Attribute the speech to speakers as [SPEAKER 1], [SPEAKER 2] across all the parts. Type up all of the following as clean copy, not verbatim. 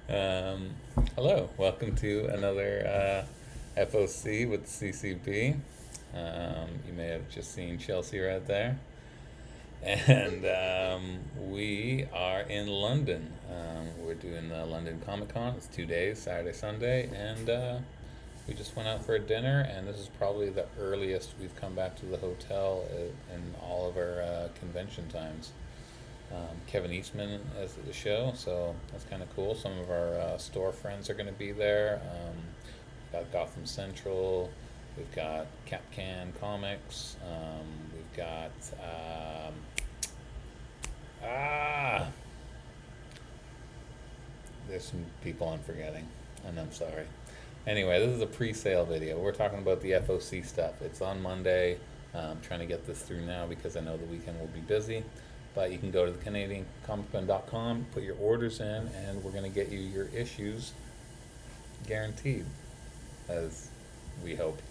[SPEAKER 1] um, Hello, welcome to another FOC with CCB. You may have just seen Chelsea right there. And we are in London. We're doing the London Comic Con. It's 2 days, Saturday, Sunday, and we just went out for a dinner. And this is probably the earliest we've come back to the hotel in all of our convention times. Kevin Eastman is at the show, so that's kind of cool. Some of our store friends are going to be there. We've got Gotham Central, we've got Capcan Comics, we've got there's some people I'm forgetting, and I'm sorry. Anyway, this is a pre-sale video. We're talking about the FOC stuff. It's on Monday. I'm trying to get this through now because I know the weekend will be busy. But you can go to the CanadianComicCon.com, put your orders in, and we're going to get you your issues guaranteed, as we hope.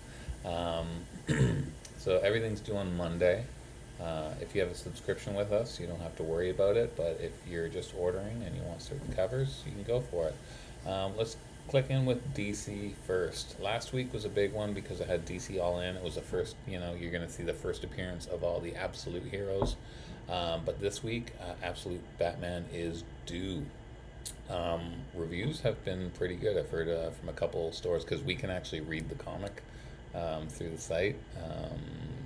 [SPEAKER 1] So everything's due on Monday. If you have a subscription with us, you don't have to worry about it. But if you're just ordering and you want certain covers, you can go for it. Let's click in with DC first. Last week was a big one because I had DC all in. It was the first, you're going to see the first appearance of all the Absolute heroes. But this week, Absolute Batman is due. Reviews have been pretty good. I've heard from a couple stores because we can actually read the comic through the site.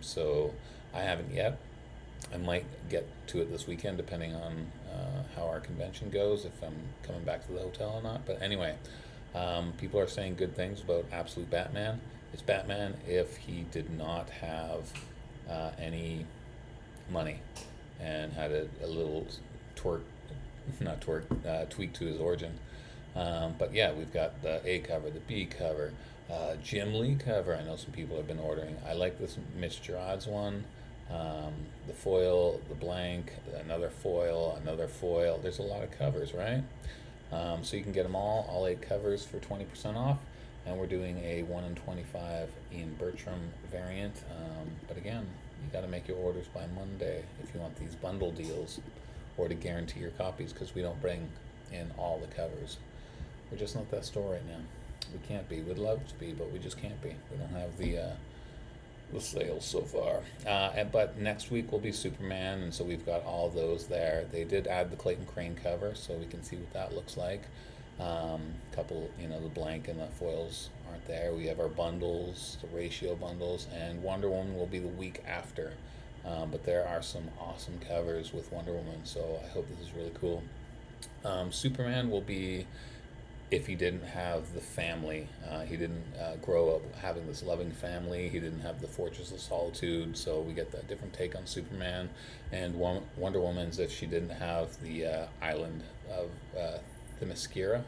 [SPEAKER 1] So I haven't yet. I might get to it this weekend depending on how our convention goes, if I'm coming back to the hotel or not. But anyway, people are saying good things about Absolute Batman. It's Batman if he did not have any money and had a little tweak to his origin. But yeah, we've got the A cover, the B cover, Jim Lee cover. I know some people have been ordering. I like this Mitch Gerads one. The foil, the blank, another foil. There's a lot of covers, right? So you can get them all 8 covers for 20% off. And we're doing a 1 in 25 Ian Bertram variant. But again, you got to make your orders by Monday if you want these bundle deals or to guarantee your copies, because we don't bring in all the covers. We're just not that store right now. We can't be. We'd love to be, but we just can't be. We don't have the sales so far. But next week will be Superman, and so we've got all those there. They did add the Clayton Crane cover, so we can see what that looks like. Couple, the blank and the foils aren't there. We have our bundles, the ratio bundles, and Wonder Woman will be the week after. But there are some awesome covers with Wonder Woman, so I hope this is really cool. Superman will be, if he didn't have the family, he didn't grow up having this loving family, he didn't have the Fortress of Solitude, so we get that different take on Superman. And Wonder Woman's if she didn't have the island of Themyscira,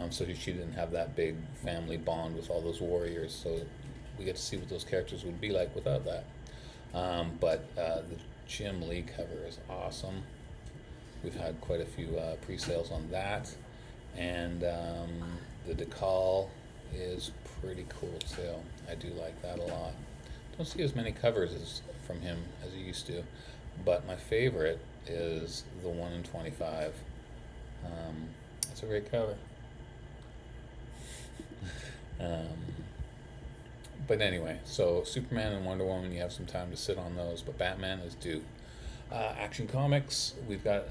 [SPEAKER 1] so she didn't have that big family bond with all those warriors, so we get to see what those characters would be like without that. But the Jim Lee cover is awesome. We've had quite a few pre-sales on that. And the decal is pretty cool too. I do like that a lot. Don't see as many covers from him as you used to, but my favorite is the 1 in 25. That's a great cover. But anyway, so Superman and Wonder Woman, you have some time to sit on those, but Batman is due. Action Comics, we've got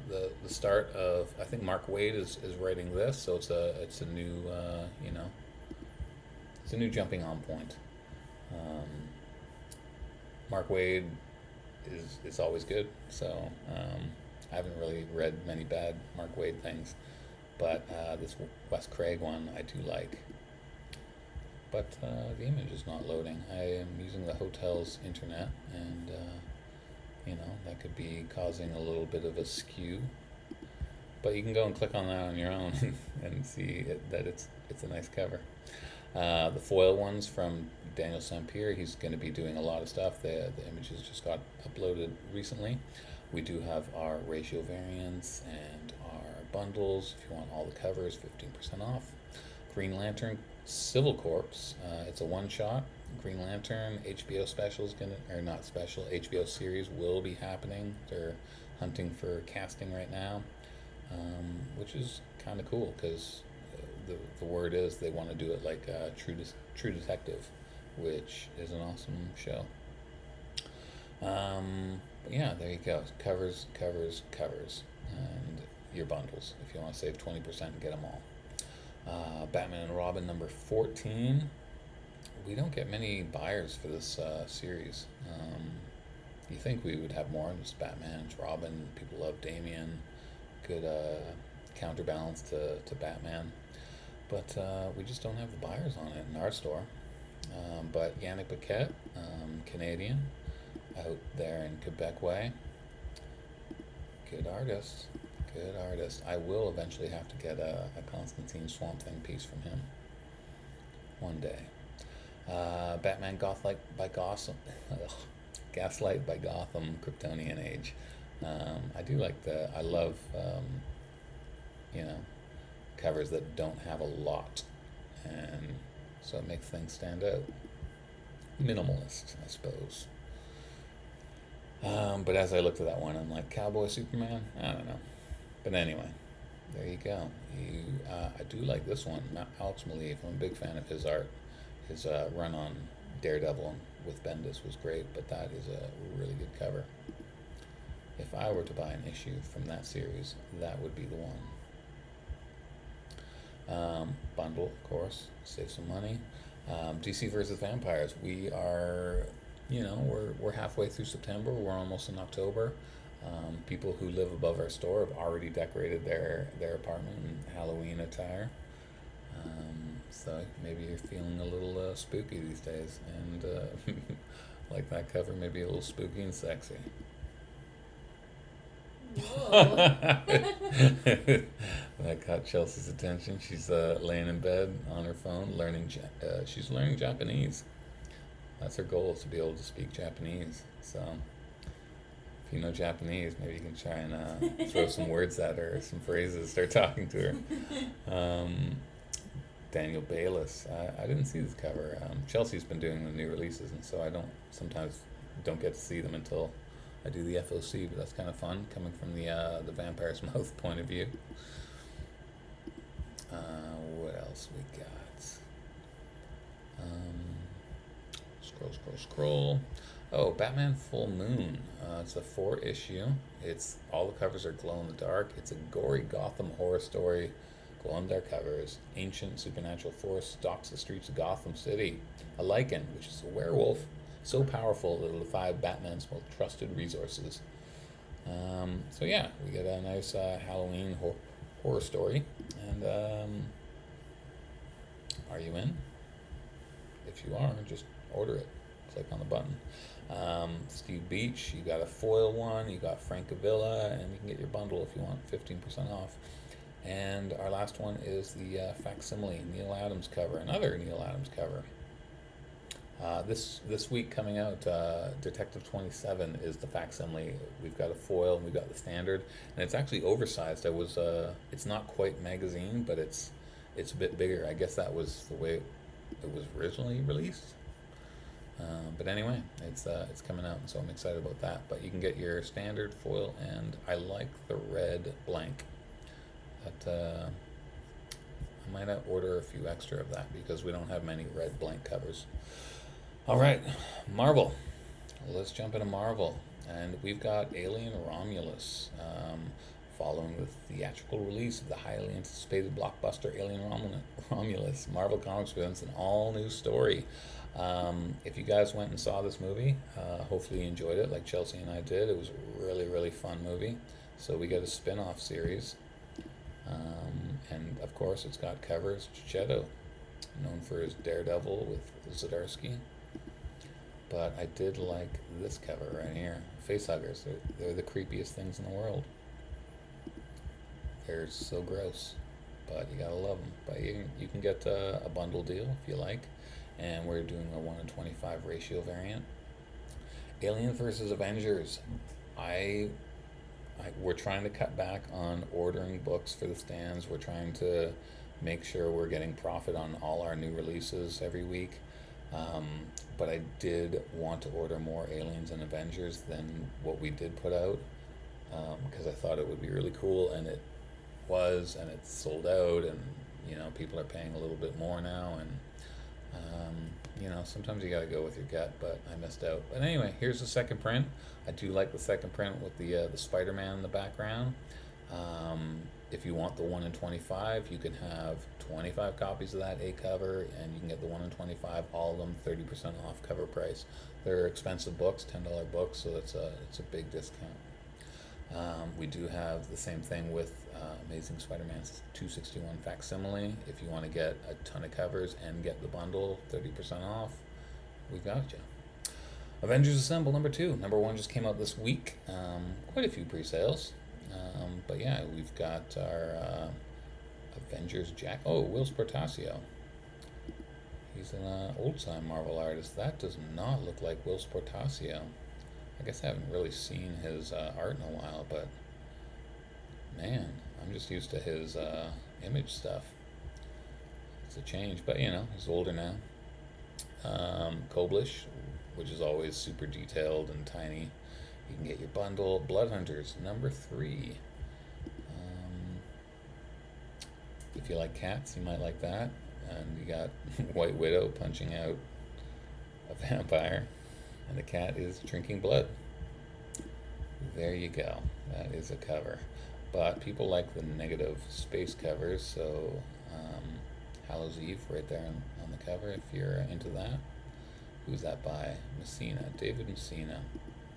[SPEAKER 1] the start of, I think Mark Waid is writing this, so it's a new it's a new jumping on point. Mark Waid is always good, so I haven't really read many bad Mark Waid things, but this Wes Craig one I do like. But the image is not loading. I am using the hotel's internet, and that could be causing a little bit of a skew. But you can go and click on that on your own and see that it's a nice cover. The foil ones from Daniel Sampier, he's going to be doing a lot of stuff. The images just got uploaded recently. We do have our ratio variants and our bundles. If you want all the covers, 15% off. Green Lantern Civil Corps, it's a one-shot. Green Lantern HBO special is gonna, or not special, HBO series will be happening. They're hunting for casting right now, which is kind of cool because the word is they want to do it like True Detective, which is an awesome show. But yeah, there you go. Covers, covers, covers, and your bundles if you want to save 20% and get them all. Batman and Robin number 14. We don't get many buyers for this series. You think we would have more? It's Batman, it's Robin. People love Damian. Good counterbalance to Batman. But we just don't have the buyers on it in our store. But Yannick Paquette, Canadian, out there in Quebec way. Good artist. Good artist. I will eventually have to get a Constantine Swamp Thing piece from him one day. Batman Gaslight by Gotham, Kryptonian Age. I do like I love, you know, covers that don't have a lot, and so it makes things stand out. Minimalist, I suppose. But as I looked at that one, I'm like, Cowboy Superman? I don't know. But anyway, there you go. I do like this one. Alex Maleev, I'm a big fan of his art. His run on Daredevil with Bendis was great, but that is a really good cover. If I were to buy an issue from that series, that would be the one. Bundle, of course, save some money. DC versus Vampires. We are, we're halfway through September. We're almost in October. People who live above our store have already decorated their apartment in Halloween attire. So maybe you're feeling a little spooky these days, and like that cover, maybe a little spooky and sexy.
[SPEAKER 2] Whoa.
[SPEAKER 1] That caught Chelsea's attention. She's laying in bed on her phone, she's learning Japanese. That's her goal, is to be able to speak Japanese. So if you know Japanese, maybe you can try and throw some words at her, some phrases, start talking to her. Daniel Bayliss. I didn't see this cover. Chelsea's been doing the new releases, and so I sometimes don't get to see them until I do the FOC, but that's kind of fun, coming from the Vampire's Mouth point of view. What else we got? Scroll. Oh, Batman Full Moon. It's a 4-issue. All the covers are glow in the dark. It's a gory Gotham horror story. Glow in the dark covers. Ancient supernatural force stalks the streets of Gotham City. A lichen, which is a werewolf, so powerful that it'll defy Batman's most trusted resources. So yeah, we get a nice Halloween horror story. And are you in? If you are, just order it. Click on the button. Steve Beach, you got a foil one, you got Francavilla, and you can get your bundle if you want 15% off. And our last one is the facsimile Neil Adams cover, another Neil Adams cover. This week coming out, Detective 27 is the facsimile. We've got a foil and we've got the standard, and it's actually oversized. It's not quite magazine, but it's a bit bigger. I guess that was the way it was originally released. But anyway, it's coming out, and so I'm excited about that. But you can get your standard foil, and I like the red blank. But I might order a few extra of that because we don't have many red blank covers. All right, Marvel. Let's jump into Marvel, and we've got Alien Romulus. Following the theatrical release of the highly anticipated blockbuster Alien Romulus, Marvel Comics presents an all-new story. If you guys went and saw this movie, hopefully you enjoyed it like Chelsea and I did. It was a really, really fun movie. So we got a spin-off series. And of course it's got covers. Checchetto, known for his Daredevil with Zdarsky. But I did like this cover right here. Facehuggers. They're the creepiest things in the world. They're so gross, but you gotta love them. But you can get a bundle deal if you like, and we're doing a 1:25 ratio variant. Alien versus Avengers. We're trying to cut back on ordering books for the stands. We're trying to make sure we're getting profit on all our new releases every week. Um, but I did want to order more Aliens and Avengers than what we did put out, because I thought it would be really cool, and it was, and it's sold out, and people are paying a little bit more now, and sometimes you got to go with your gut, but I missed out. But anyway, here's the second print. I do like the second print with the Spider-Man in the background. If you want the 1 in 25, you can have 25 copies of that A cover, and you can get the 1 in 25, all of them 30% off cover price. They're expensive books, $10 books, so it's a big discount. We do have the same thing with Amazing Spider-Man 261 facsimile. If you want to get a ton of covers and get the bundle 30% off, we got you. Avengers Assemble number 2. Number 1 just came out this week. Quite a few pre-sales. But yeah, we've got our Avengers Jack. Oh, Will Sportasio. He's an old-time Marvel artist. That does not look like Will Sportasio. I guess I haven't really seen his art in a while, but man, I'm just used to his image stuff. It's a change, but he's older now. Koblish, which is always super detailed and tiny. You can get your bundle. Blood Hunters number 3. If you like cats, you might like that. And you got White Widow punching out a vampire, and the cat is drinking blood. There you go. That is a cover. But people like the negative space covers, so Hallows Eve right there on the cover if you're into that. Who's that by? Messina. David Messina.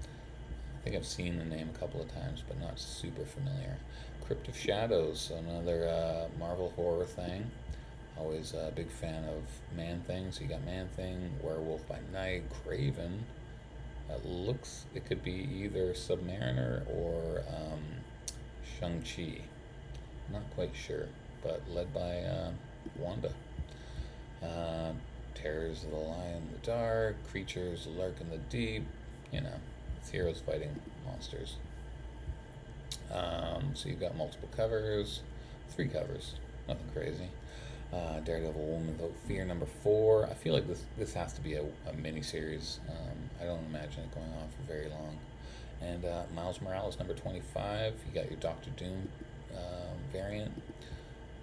[SPEAKER 1] I think I've seen the name a couple of times, but not super familiar. Crypt of Shadows, another Marvel horror thing. Always a big fan of Man-Thing. So you got Man-Thing, Werewolf by Night, Craven. It could be either Submariner or Shang-Chi. Not quite sure, but led by Wanda. Terrors of the Lion in the Dark, Creatures Lurk in the Deep. It's heroes fighting monsters. So you've got multiple covers, 3 covers, nothing crazy. Daredevil Woman Without Fear number 4. I feel like this has to be a mini-series. I don't imagine it going on for very long. And Miles Morales number 25. You got your Doctor Doom variant.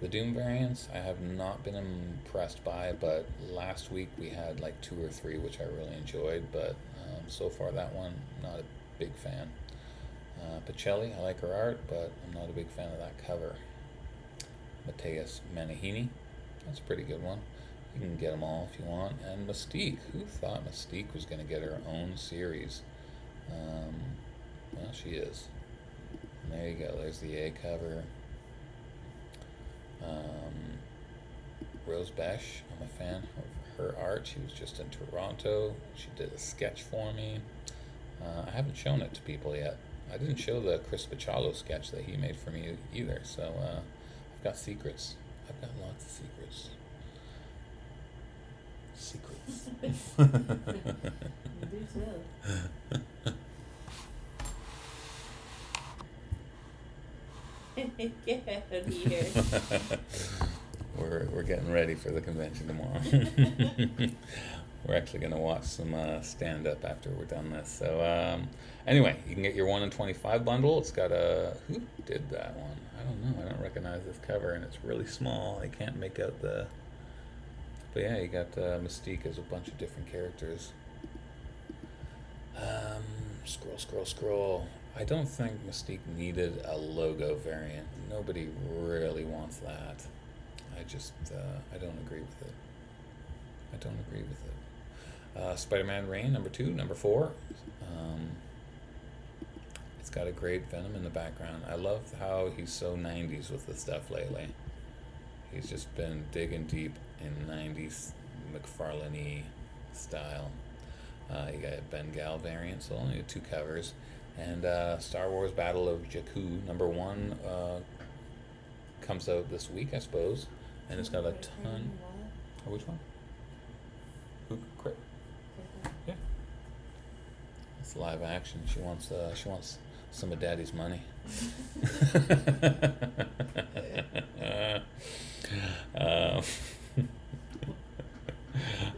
[SPEAKER 1] The Doom variants I have not been impressed by, but last week we had like 2 or 3 which I really enjoyed, but so far that one, not a big fan. Pacelli, I like her art, but I'm not a big fan of that cover. Mateus Manahini, that's a pretty good one. You can get them all if you want. And Mystique, who thought Mystique was going to get her own series? Well, she is. And there you go, there's the A cover. Rose Besh, I'm a fan of her art. She was just in Toronto. She did a sketch for me. I haven't shown it to people yet. I didn't show the Chris Bachalo sketch that he made for me either, so I've got secrets. I've got lots of secrets.
[SPEAKER 2] You do too. Get out of here.
[SPEAKER 1] We're getting ready for the convention tomorrow. We're actually going to watch some stand-up after we're done this. So anyway, you can get your 1 in 25 bundle. It's got who did that one? I don't know. I don't recognize this cover, and it's really small. I can't make out the... But yeah, you got Mystique as a bunch of different characters. Scroll. I don't think Mystique needed a logo variant. Nobody really wants that. I don't agree with it. Spider-Man Reign, number 2, number 4. It's got a great Venom in the background. I love how he's so 90s with the stuff lately. He's just been digging deep in 90s McFarlane-y style. You got a Bengal variant, so only 2 covers. And Star Wars Battle of Jakku, number 1, comes out this week, I suppose. And it's got a ton... Oh, which one? Who? Crit? Yeah. It's live action. She wants some of Daddy's money.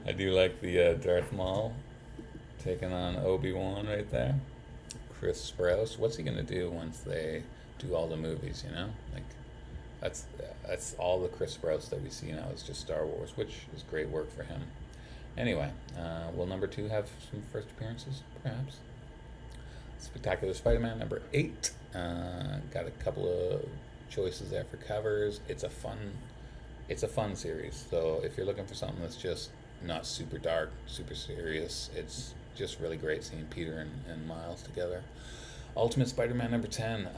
[SPEAKER 1] I do like the Darth Maul taking on Obi-Wan right there. Chris Sprouse. What's he gonna do once they do all the movies? You know, like that's that's all the Chris Sprouse that we see now is just Star Wars, which is great work for him. Anyway, will number 2 have some first appearances? Perhaps. Spectacular Spider-Man number 8. Got a couple of choices there for covers. It's a fun series. So if you're looking for something that's just not super dark, super serious, it's just really great seeing Peter and Miles together. Ultimate Spider-Man number 10.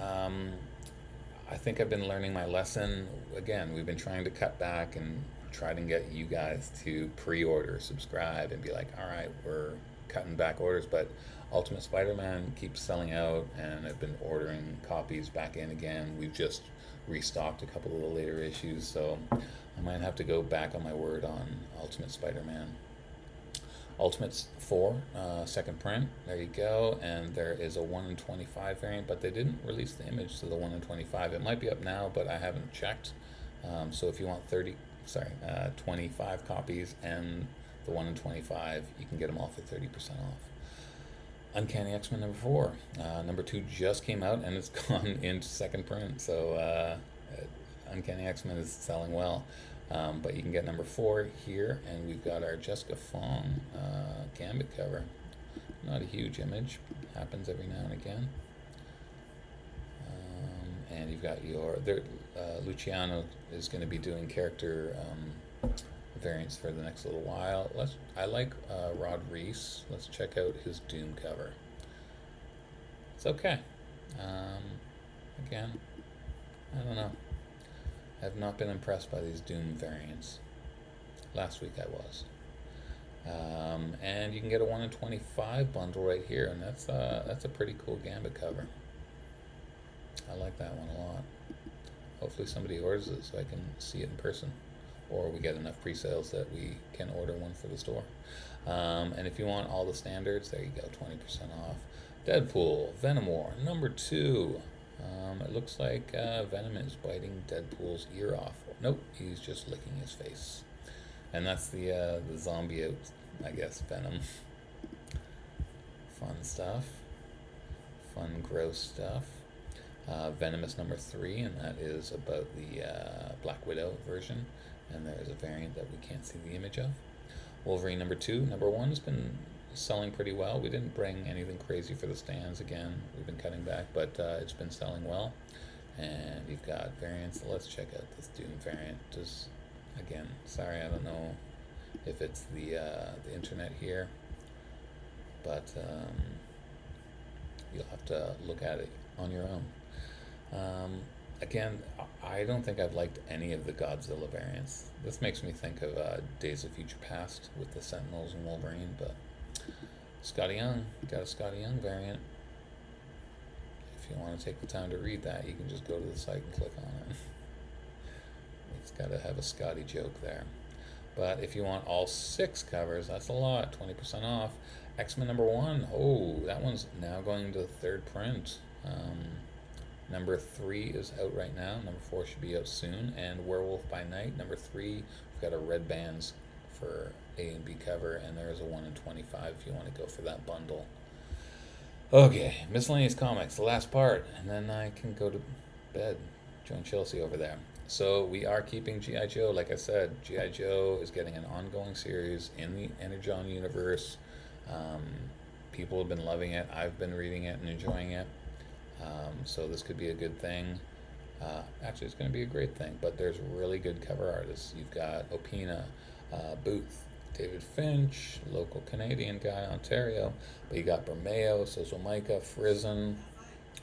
[SPEAKER 1] I think I've been learning my lesson. Again, we've been trying to cut back and try to get you guys to pre-order, subscribe, and be like, all right, we're cutting back orders, but Ultimate Spider-Man keeps selling out, and I've been ordering copies back in again. We've just restocked a couple of the later issues, so I might have to go back on my word on Ultimate Spider-Man. Ultimates 4, second print, there you go, and there is a 1 in 25 variant, but they didn't release the image to the 1 in 25. It might be up now, but I haven't checked. So if you want 25 copies and the 1 in 25, you can get them all for 30% off. Uncanny X-Men number 4. Number 2 just came out and it's gone into second print, so Uncanny X-Men is selling well. But you can get number 4 here, and we've got our Jessica Fong Gambit cover. Not a huge image, happens every now and again. And you've got Luciano is going to be doing character variants for the next little while. I like Rod Reese. Let's check out his Doom cover. It's okay. Again, I don't know. I have not been impressed by these Doom variants. Last week I was. And you can get a 1 in 25 bundle right here, and that's a pretty cool Gambit cover. I like that one a lot. Hopefully somebody orders it so I can see it in person, or we get enough pre-sales that we can order one for the store. And if you want all the standards, there you go, 20% off. Deadpool, Venom War, number 2. It looks like Venom is biting Deadpool's ear off. Nope, he's just licking his face. And that's the zombie out, I guess, Venom. Fun stuff. Fun, gross stuff. Venomous number 3, and that is about the Black Widow version. And there's a variant that we can't see the image of. Wolverine number 2. Number 1's been selling pretty well. We didn't bring anything crazy for the stands again. We've been cutting back, but it's been selling well. And you've got variants. Let's check out this Doom variant. Just again, sorry, I don't know if it's the internet here, but you'll have to look at it on your own. Again, I don't think I've liked any of the Godzilla variants. This makes me think of Days of Future Past with the Sentinels and Wolverine, but Scotty Young, got a Scotty Young variant. If you want to take the time to read that, you can just go to the site and click on it. It's got to have a Scotty joke there. But if you want all 6 covers, that's a lot, 20% off. X-Men number 1, oh, that one's now going to the 3rd print. Number 3 is out right now. Number 4 should be out soon. And Werewolf by Night, number 3, we've got a red bands for A and B cover, and there is a 1 in 25 if you want to go for that bundle. Okay, miscellaneous comics, the last part, and then I can go to bed. Join Chelsea over there. So we are keeping G.I. Joe. Like I said, G.I. Joe is getting an ongoing series in the Energon universe. People have been loving it. I've been reading it and enjoying it. So this could be a good thing. Actually, it's going to be a great thing, but there's really good cover artists. You've got Opina, Booth, David Finch, local Canadian guy, Ontario, but you got Bermeo, Sozomaika, Frizen,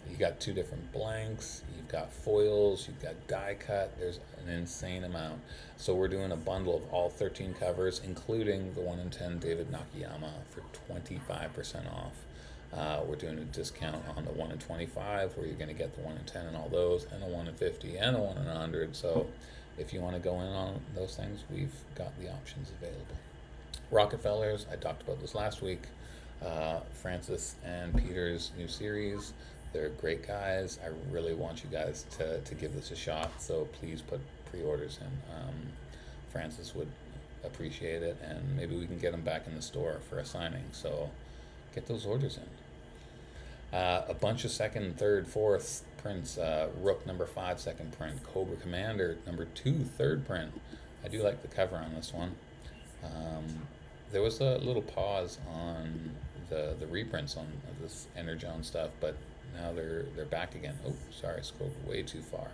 [SPEAKER 1] you got 2 different blanks, you've got foils, you've got die cut, there's an insane amount. So we're doing a bundle of all 13 covers, including the 1 in 10 David Nakayama for 25% off. We're doing a discount on the 1 in 25, where you're going to get the 1 in 10 and all those, and the 1 in 50, and the 1 in 100. So if you want to go in on those things, we've got the options available. Rockefellers, I talked about this last week. Francis and Peter's new series. They're great guys. I really want you guys to give this a shot, so please put pre-orders in. Francis would appreciate it, and maybe we can get them back in the store for a signing. So get those orders in. A bunch of second, third, fourth prints. Rook number 5 second print. Cobra Commander number 2 third print. I do like the cover on this one. There was a little pause on the reprints on this Energon stuff, but now they're back again. Oh, sorry, I scrolled way too far.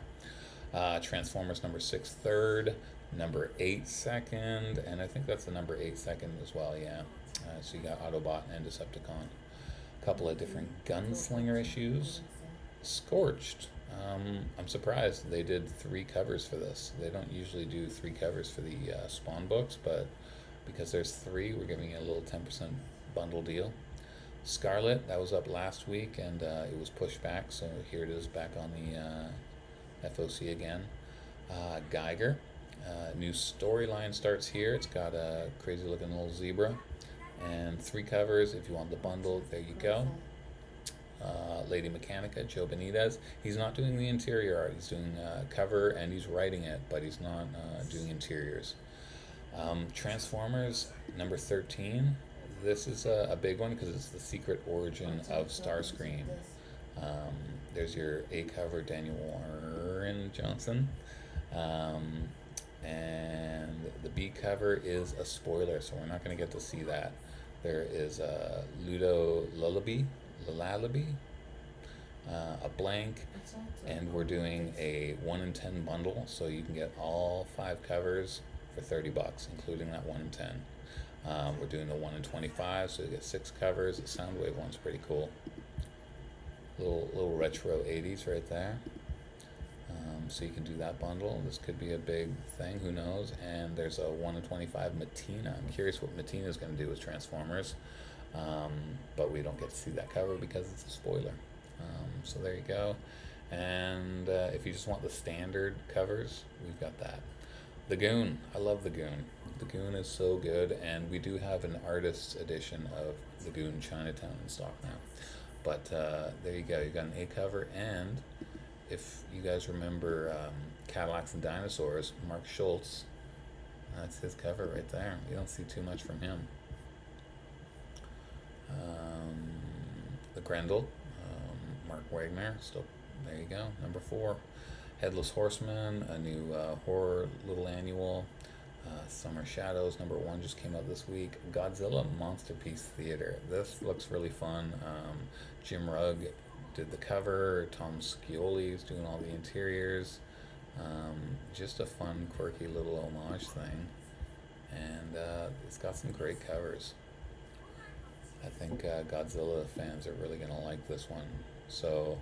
[SPEAKER 1] Transformers number 6 third, number 8 second, and I think that's the number 8 second as well. Yeah. So you got Autobot and Decepticon. Couple of different gunslinger issues. Scorched. I'm surprised they did 3 covers for this. They don't usually do 3 covers for the Spawn books, but because there's 3, we're giving you a little 10% bundle deal. Scarlet, that was up last week, and it was pushed back, so here it is back on the FOC again. Geiger, new storyline starts here. It's got a crazy looking little zebra. And 3 covers if you want the bundle. There you go. Lady Mechanica, Joe Benitez. He's not doing the interior art. He's doing cover and he's writing it, but he's not doing interiors. Transformers number 13. This is a big one because it's the secret origin of Starscream. There's your A cover, Daniel Warren Johnson. And the B cover is a spoiler, so we're not going to get to see that. There is a Ludo Lullaby, a blank, and we're doing a 1 in 10 bundle, so you can get all 5 covers for $30, including that 1 in 10. We're doing the 1 in 25, so you get 6 covers. The Soundwave one's pretty cool. Little retro 80s right there. So you can do that bundle. This could be a big thing, who knows. And there's a 1 in 25 Matina. I'm curious what Matina is going to do with Transformers, but we don't get to see that cover because it's a spoiler. So there you go. And if you just want the standard covers, we've got that. The Goon. I love the Goon. The Goon is so good, and we do have an artist's edition of the Goon Chinatown in stock now. But there you go. You got an A cover, and if you guys remember Cadillacs and Dinosaurs, Mark Schultz, that's his cover right there. You don't see too much from him. The Grendel, Mark Wagner, still there you go. Number 4, Headless Horseman, a new horror little annual. Summer Shadows, number 1 just came out this week. Godzilla Monster Piece Theater. This looks really fun. Jim Rugg did the cover. Tom Scioli is doing all the interiors. Just a fun, quirky little homage thing. And it's got some great covers. I think Godzilla fans are really going to like this one. So,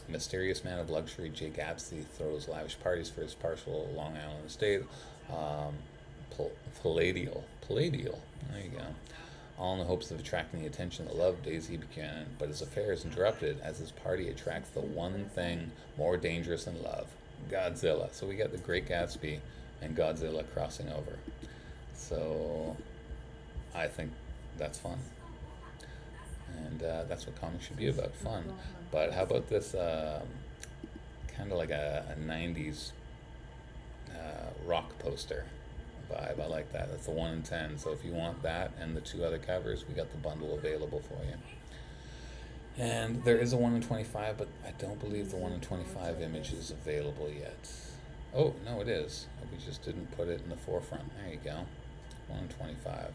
[SPEAKER 1] Mysterious Man of Luxury, Jake Apsley, throws lavish parties for his partial Long Island estate. Palladial, there you go. All in the hopes of attracting the attention of the love Daisy Buchanan, but his affair is interrupted as his party attracts the one thing more dangerous than love, Godzilla. So we got the Great Gatsby and Godzilla crossing over. So I think that's fun. And that's what comics should be about, fun. But how about this kind of like a 90s rock poster vibe? I like that. That's the 1 in 10. So if you want that and the 2 other covers, we got the bundle available for you. And there is a 1 in 25, but I don't believe the 1 in 25 image is available yet. Oh, no, it is. We just didn't put it in the forefront. There you go. 1 in 25.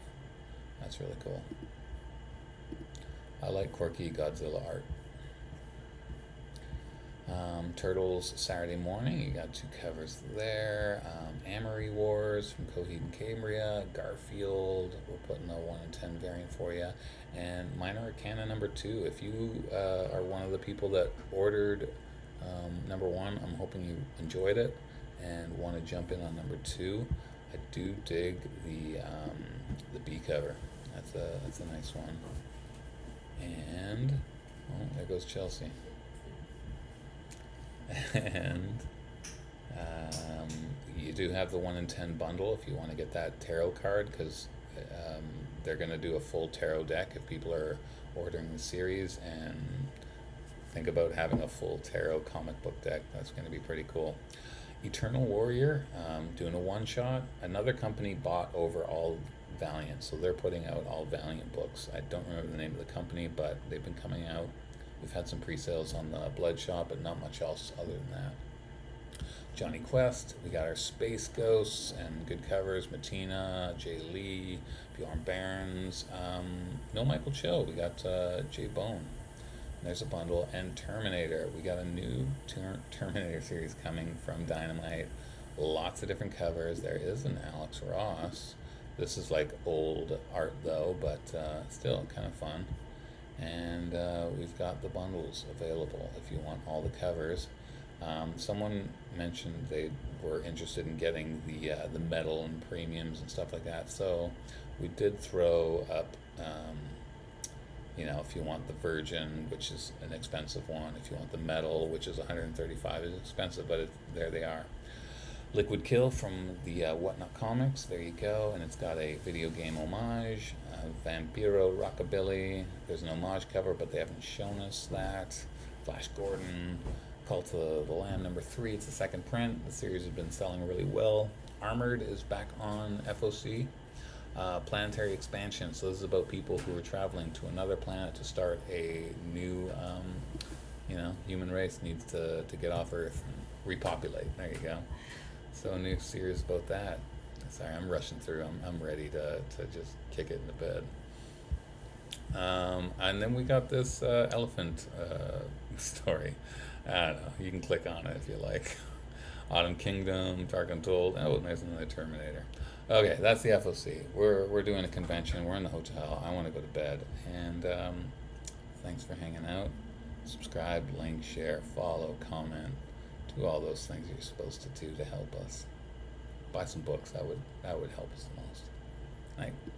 [SPEAKER 1] That's really cool. I like quirky Godzilla art. Turtles Saturday Morning, you got 2 covers there. Amory Wars from Coheed and Cambria. Garfield, we're putting a 1 in 10 variant for you. And Minor Arcana number 2. If you are one of the people that ordered number 1, I'm hoping you enjoyed it and want to jump in on number 2. I do dig the B cover. That's a nice one. And there goes Chelsea. And you do have the 1 in 10 bundle if you want to get that tarot card, because they're going to do a full tarot deck if people are ordering the series, and think about having a full tarot comic book deck. That's going to be pretty cool. Eternal Warrior, doing a one shot. Another company bought over all Valiant, so they're putting out all Valiant books. I don't remember the name of the company, but they've been coming out. We've had some pre-sales on the Bloodshot, but not much else other than that. Johnny Quest, we got our Space Ghosts and good covers. Matina, Jay Lee, Bjorn Barons, no Michael Cho. We got Jay Bone. There's a bundle. And Terminator. We got a new Terminator series coming from Dynamite. Lots of different covers. There is an Alex Ross. This is like old art though, but still kind of fun. And we've got the bundles available if you want all the covers. Someone mentioned they were interested in getting the metal and premiums and stuff like that. So we did throw up, if you want the Virgin, which is an expensive one, if you want the metal, which is 135, is expensive, but there they are. Liquid Kill from the Whatnot Comics, there you go, and it's got a video game homage. Vampiro Rockabilly, there's an homage cover, but they haven't shown us that. Flash Gordon, Cult of the Lamb #3, it's the second print. The series has been selling really well. Armored is back on FOC. Planetary expansion, so this is about people who are traveling to another planet to start a new, human race needs to get off Earth and repopulate. There you go. So a new series about that. Sorry, I'm rushing through. I'm ready to just kick it into bed. And then we got this elephant story. I don't know. You can click on it if you like. Autumn Kingdom, Dark Untold. Oh, there's another Terminator. Okay, that's the FOC. We're doing a convention. We're in the hotel. I want to go to bed. And thanks for hanging out. Subscribe, link, share, follow, comment. Do all those things you're supposed to do to help us. Buy some books. That would help us the most. Night.